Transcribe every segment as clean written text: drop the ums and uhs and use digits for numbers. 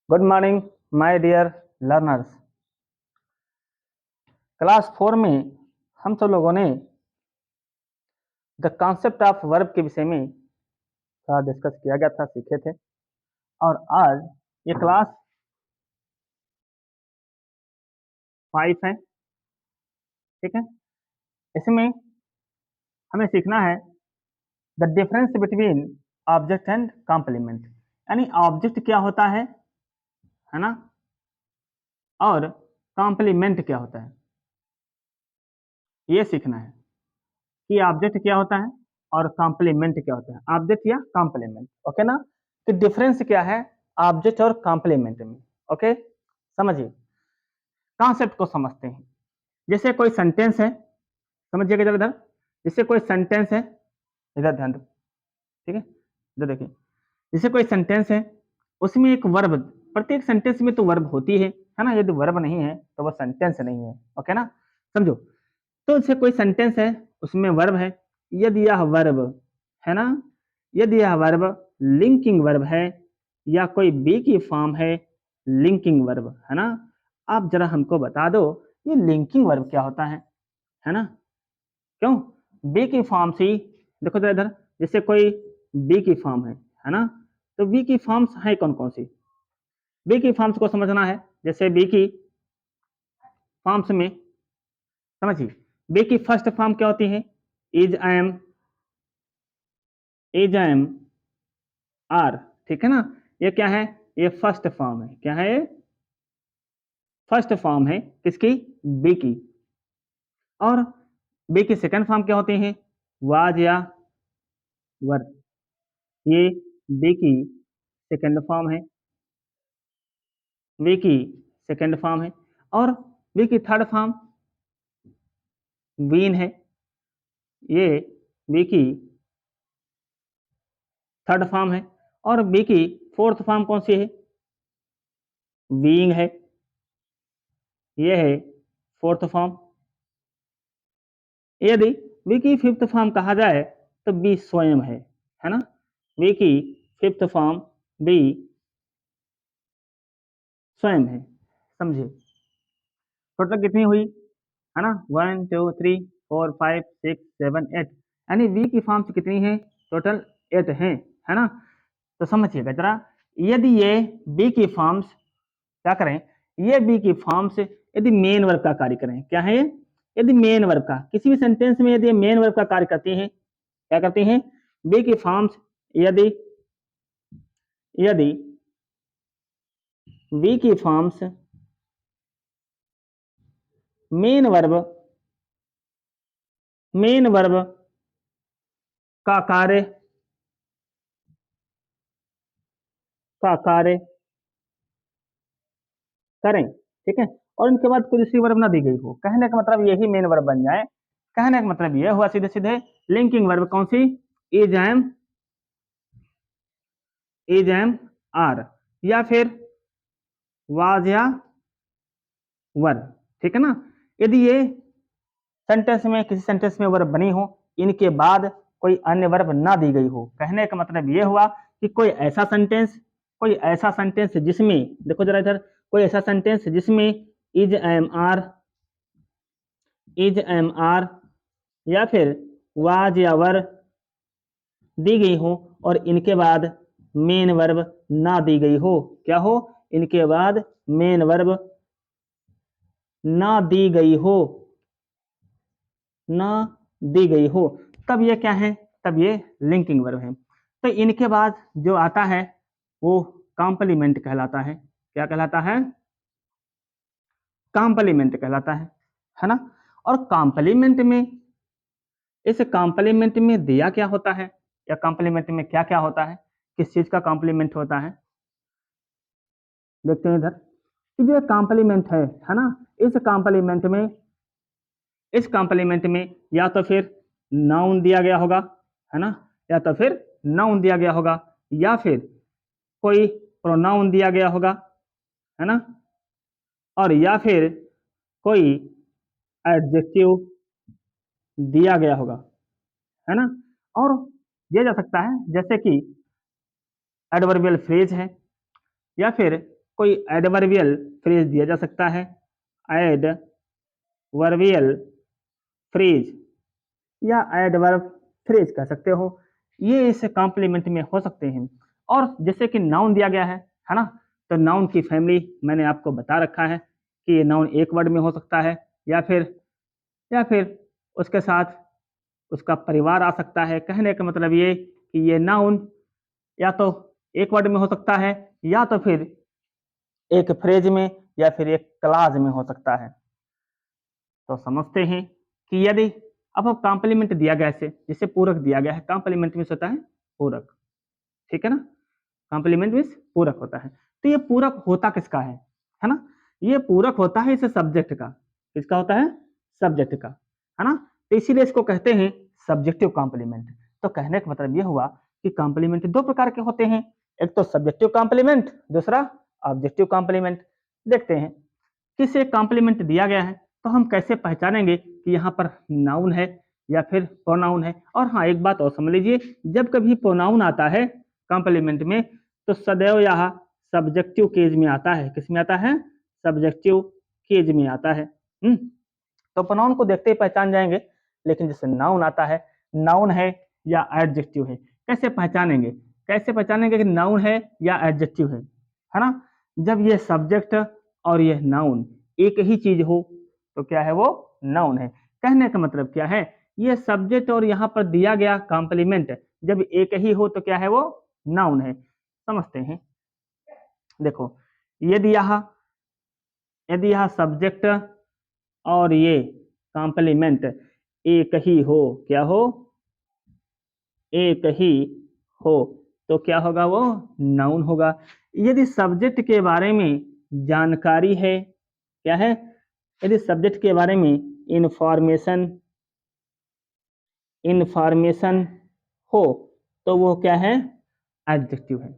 Good morning my dear learners. Class 4 में हम सब लोगों ने द कॉन्सेप्ट ऑफ वर्ब के विषय में थोड़ा डिस्कस किया गया था, सीखे थे। और आज ये क्लास 5 है, ठीक है। इसमें हमें सीखना है the difference between object and complement, यानी ऑब्जेक्ट क्या होता है ना, और कॉम्प्लीमेंट क्या होता है, ये सीखना है कि ऑब्जेक्ट क्या होता है और कॉम्प्लीमेंट क्या होता है, ऑब्जेक्ट या कॉम्प्लीमेंट, ओके ना। कि डिफरेंस क्या है ऑब्जेक्ट और कॉम्प्लीमेंट में, ओके। समझिए, कॉन्सेप्ट को समझते हैं। जैसे कोई सेंटेंस है, समझिएगा इधर इधर। जैसे कोई सेंटेंस है, इधर ध्यान दो, ठीक है। इधर देखिए, जैसे कोई सेंटेंस है, उसमें एक वर्ब, प्रत्येक सेंटेंस में तो वर्ब होती है ना। यदि वर्ब नहीं है तो वह सेंटेंस नहीं है, ओके ना। समझो, तो जैसे कोई सेंटेंस है, उसमें वर्ब है। यदि यह वर्ब है ना, यदि यह वर्ब लिंकिंग वर्ब है या कोई बी की फॉर्म है, लिंकिंग वर्ब है ना। आप जरा हमको बता दो ये लिंकिंग वर्ब क्या होता है ना। क्यों? बी की फॉर्म से ही देखो जरा इधर। जैसे कोई बी की फॉर्म है ना। तो बी की फॉर्म्स है कौन कौन सी? बी की फॉर्म्स को समझना है। जैसे बी की फॉर्म्स में समझिए, बी की फर्स्ट फॉर्म क्या होती है? इज एम आर, ठीक है ना। ये क्या है? ये फर्स्ट फॉर्म है। क्या है? फर्स्ट फॉर्म है किसकी? बी की। और बी की सेकंड फॉर्म क्या होती है? वाज या वर। ये बी की सेकंड फॉर्म है, बी की सेकंड फॉर्म है। और बी की थर्ड फॉर्म वीन है। ये बी की थर्ड फॉर्म है। और बी की फोर्थ फॉर्म कौन सी है? बीइंग है। ये है फोर्थ फॉर्म। यदि बी की फिफ्थ फॉर्म कहा जाए तो बी स्वयं है ना। बी की फिफ्थ फॉर्म बी स्वयं है। समझिए, टोटल कितनी हुई है ना? 1 2 3 4 5 6 7 8, यानी बी की फॉर्म्स कितनी है? टोटल 8 है ना। तो समझिएगा जरा, यदि ये बी की फॉर्म्स क्या करें, ये बी की फॉर्म्स यदि मेन वर्ब का कार्य करें, क्या है ये? यदि मेन वर्ब का, किसी भी सेंटेंस में यदि मेन वर्ब का कार्य करती हैं, क्या करती हैं? बी की फॉर्म्स यदि यदि बी की फॉर्म्स मेन वर्ब का कार्य का कार्य करें, ठीक है। और इनके बाद कोई दूसरी वर्ब ना दी गई हो, कहने का मतलब यही मेन वर्ब बन जाए। कहने का मतलब यह हुआ सीधे सीधे लिंकिंग वर्ब कौन सी? इज एम आर, या फिर वाज या वर, ठीक है ना। यदि ये सेंटेंस में, किसी सेंटेंस में वर्ब बनी हो, इनके बाद कोई अन्य वर्ब ना दी गई हो, कहने का मतलब यह हुआ कि कोई ऐसा सेंटेंस जिसमें, देखो जरा इधर, कोई ऐसा सेंटेंस जिसमें इज एम आर या फिर वाज या वर दी गई हो और इनके बाद मेन वर्ब ना दी गई हो। क्या हो? इनके बाद मेन वर्ब ना दी गई हो, ना दी गई हो, तब ये क्या है? तब ये लिंकिंग वर्ब है। तो इनके बाद जो आता है वो कॉम्प्लीमेंट कहलाता है। क्या कहलाता है? कॉम्प्लीमेंट कहलाता है ना। और कॉम्प्लीमेंट में, इस कॉम्प्लीमेंट में दिया क्या होता है, या कॉम्प्लीमेंट में क्या क्या होता है, किस चीज का कॉम्प्लीमेंट होता है, देखते हैं इधर। कि जो कॉम्प्लीमेंट है ना, इस कॉम्प्लीमेंट में, इस कॉम्प्लीमेंट में या तो फिर नाउन दिया गया होगा, है ना, या तो फिर नाउन दिया गया होगा, या फिर कोई प्रोनाउन दिया गया होगा, है ना, और या फिर कोई एडजेक्टिव दिया गया होगा, है ना। और दिया जा सकता है जैसे कि एडवर्बियल फ्रेज है, या फिर कोई एडवर्बियल फ्रेज दिया जा सकता है, एडवर्बियल फ्रेज या एडवर्ब फ्रेज कह सकते हो, ये इस कॉम्प्लीमेंट में हो सकते हैं। और जैसे कि नाउन दिया गया है ना, तो नाउन की फैमिली मैंने आपको बता रखा है कि ये नाउन एक वर्ड में हो सकता है या फिर उसके साथ उसका परिवार आ सकता है। कहने का मतलब ये कि ये नाउन या तो एक वर्ड में हो सकता है या तो फिर एक फ्रेज में या फिर एक क्लाज में हो सकता है। तो समझते हैं कि यदि अब कॉम्प्लीमेंट दिया गया है, जैसे पूरक दिया गया है, कॉम्प्लीमेंट में होता है पूरक, ठीक है ना, कॉम्प्लीमेंट मीन्स पूरक होता है। तो ये पूरक होता किसका है ना, ये पूरक होता है इस सब्जेक्ट का। किसका होता है? सब्जेक्ट का, है ना। तो इसीलिए इसको कहते हैं सब्जेक्टिव कॉम्प्लीमेंट। तो कहने का मतलब ये हुआ कि कॉम्प्लीमेंट दो प्रकार के होते हैं, एक तो सब्जेक्टिव कॉम्प्लीमेंट, दूसरा ऑब्जेक्टिव कॉम्प्लीमेंट। देखते हैं किस एक कॉम्प्लीमेंट दिया गया है तो हम कैसे पहचानेंगे कि यहाँ पर नाउन है या फिर प्रोनाउन है। और हाँ, एक बात और समझ लीजिए, जब कभी प्रोनाउन आता है कॉम्प्लीमेंट में तो सदैव यह सब्जेक्टिव केज में आता है। किस में आता है? सब्जेक्टिव केज में आता है। तो प्रोनाउन को देखते ही पहचान जाएंगे, लेकिन जैसे नाउन आता है, नाउन है या एडजेक्टिव है, कैसे पहचानेंगे? कैसे पहचानेंगे कि नाउन है या एडजेक्टिव है ना? जब ये सब्जेक्ट और ये नाउन एक ही चीज हो तो क्या है? वो नाउन है। कहने का मतलब क्या है? ये सब्जेक्ट और यहाँ पर दिया गया कॉम्प्लीमेंट जब एक ही हो तो क्या है? वो नाउन है। समझते हैं। देखो, यदि यदि सब्जेक्ट और ये कॉम्प्लीमेंट एक ही हो, क्या हो? एक ही हो तो क्या होगा? वो नाउन होगा। यदि सब्जेक्ट के बारे में जानकारी है, क्या है? यदि सब्जेक्ट के बारे में इंफॉर्मेशन हो तो वो क्या है? एडजेक्टिव है।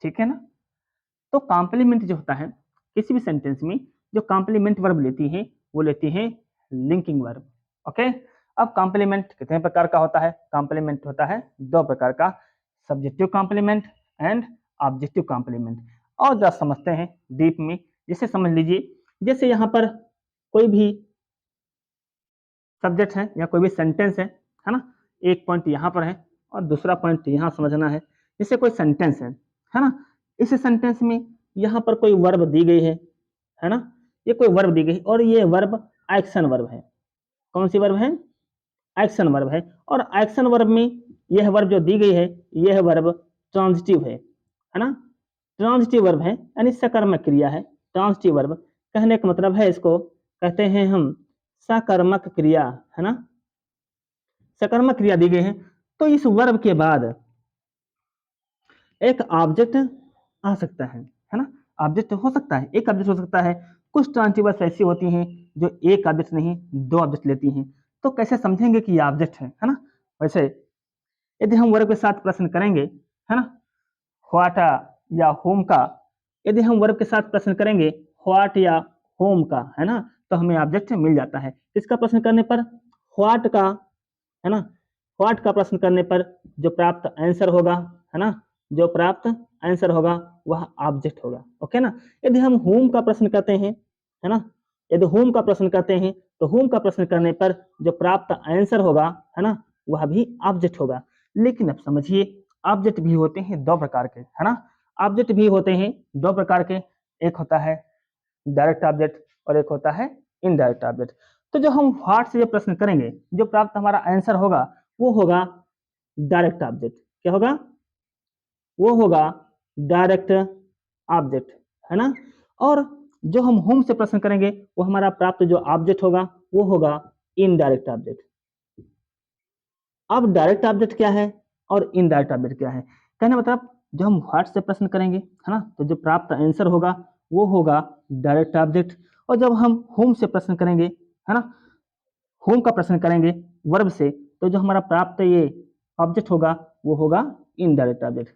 ठीक है ना। तो कॉम्प्लीमेंट जो होता है किसी भी सेंटेंस में, जो कॉम्प्लीमेंट वर्ब लेती है वो लेती है लिंकिंग वर्ब। ओके। अब कॉम्प्लीमेंट कितने प्रकार का होता है? कॉम्प्लीमेंट होता है दो प्रकार का, subjective complement and objective complement. और जरा समझते हैं डीप में। जैसे समझ लीजिए, जैसे यहाँ पर कोई भी सब्जेक्ट है या कोई भी सेंटेंस है ना, एक पॉइंट यहाँ पर है और दूसरा पॉइंट यहाँ समझना है। जैसे कोई सेंटेंस है ना, इस सेंटेंस में यहाँ पर कोई वर्ब दी गई है ना, ये कोई वर्ब दी गई और ये वर्ब एक्शन वर्ब है। कौन सी वर्ब है? एक्शन वर्ब है। और एक्शन वर्ब में यह वर्ब जो दी गई है, यह वर्ब ट्रांजिटिव है ना, ट्रांजिटिव वर्ब है, यानी सकर्मक क्रिया है। ट्रांजिटिव वर्ब कहने का मतलब है, इसको कहते हैं हम सकर्मक क्रिया, है ना, सकर्मक क्रिया दी गई है। तो इस वर्ब के बाद एक ऑब्जेक्ट आ सकता है ना, ऑब्जेक्ट हो सकता है, एक ऑब्जेक्ट हो सकता है। कुछ ट्रांजिटिव वर्ब्स ऐसी होती हैं जो एक ऑब्जेक्ट नहीं दो ऑब्जेक्ट लेती हैं। तो कैसे समझेंगे कि ये ऑब्जेक्ट है ना? वैसे यदि हम वर्ब के साथ प्रश्न करेंगे, है ना, व्हाट या होम का, यदि हम वर्ब के साथ प्रश्न करेंगे व्हाट या होम का, है ना, तो हमें ऑब्जेक्ट मिल जाता है। इसका प्रश्न करने पर व्हाट का, है ना, व्हाट का प्रश्न करने पर जो प्राप्त आंसर होगा, है ना, जो प्राप्त आंसर होगा वह ऑब्जेक्ट होगा। ओके ना। यदि हम होम का प्रश्न करते हैं, है ना, यदि होम का प्रश्न करते हैं तो होम का प्रश्न करने पर जो प्राप्त आंसर होगा, है ना, वह भी ऑब्जेक्ट होगा। लेकिन अब समझिए, ऑब्जेक्ट भी होते हैं दो प्रकार के, है ना, ऑब्जेक्ट भी होते हैं दो प्रकार के। एक होता है डायरेक्ट ऑब्जेक्ट और एक होता है इनडायरेक्ट ऑब्जेक्ट। तो जो हम व्हाट से जो प्रश्न करेंगे, जो प्राप्त हमारा आंसर होगा वो होगा डायरेक्ट ऑब्जेक्ट। क्या होगा? वो होगा डायरेक्ट ऑब्जेक्ट, है ना। और जो हम होम से प्रश्न करेंगे वो हमारा प्राप्त जो ऑब्जेक्ट होगा वो होगा इनडायरेक्ट ऑब्जेक्ट। अब डायरेक्ट ऑब्जेक्ट क्या है और इनडायरेक्ट ऑब्जेक्ट क्या है? कहने मतलब जो हम व्हाट से प्रश्न करेंगे, है ना, तो जो प्राप्त आंसर होगा वो होगा डायरेक्ट ऑब्जेक्ट। और जब हम होम से प्रश्न करेंगे, है ना, होम का प्रश्न करेंगे वर्ब से, तो जो हमारा प्राप्त ये ऑब्जेक्ट होगा वो होगा इनडायरेक्ट ऑब्जेक्ट।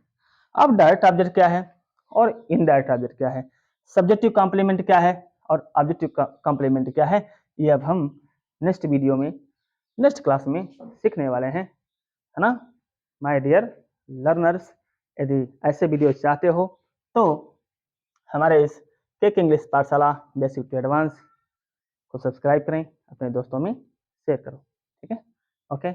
अब डायरेक्ट ऑब्जेक्ट क्या है और इनडायरेक्ट ऑब्जेक्ट क्या है, सब्जेक्टिव कॉम्प्लीमेंट क्या है और ऑब्जेक्टिव कॉम्प्लीमेंट क्या है, ये अब हम नेक्स्ट वीडियो में, नेक्स्ट क्लास में सीखने वाले हैं, है ना। माय डियर लर्नर्स, यदि ऐसे वीडियो चाहते हो तो हमारे इस टेक इंग्लिश पाठशाला बेसिक टू एडवांस को सब्सक्राइब करें, अपने दोस्तों में शेयर करो, ठीक है। ओके।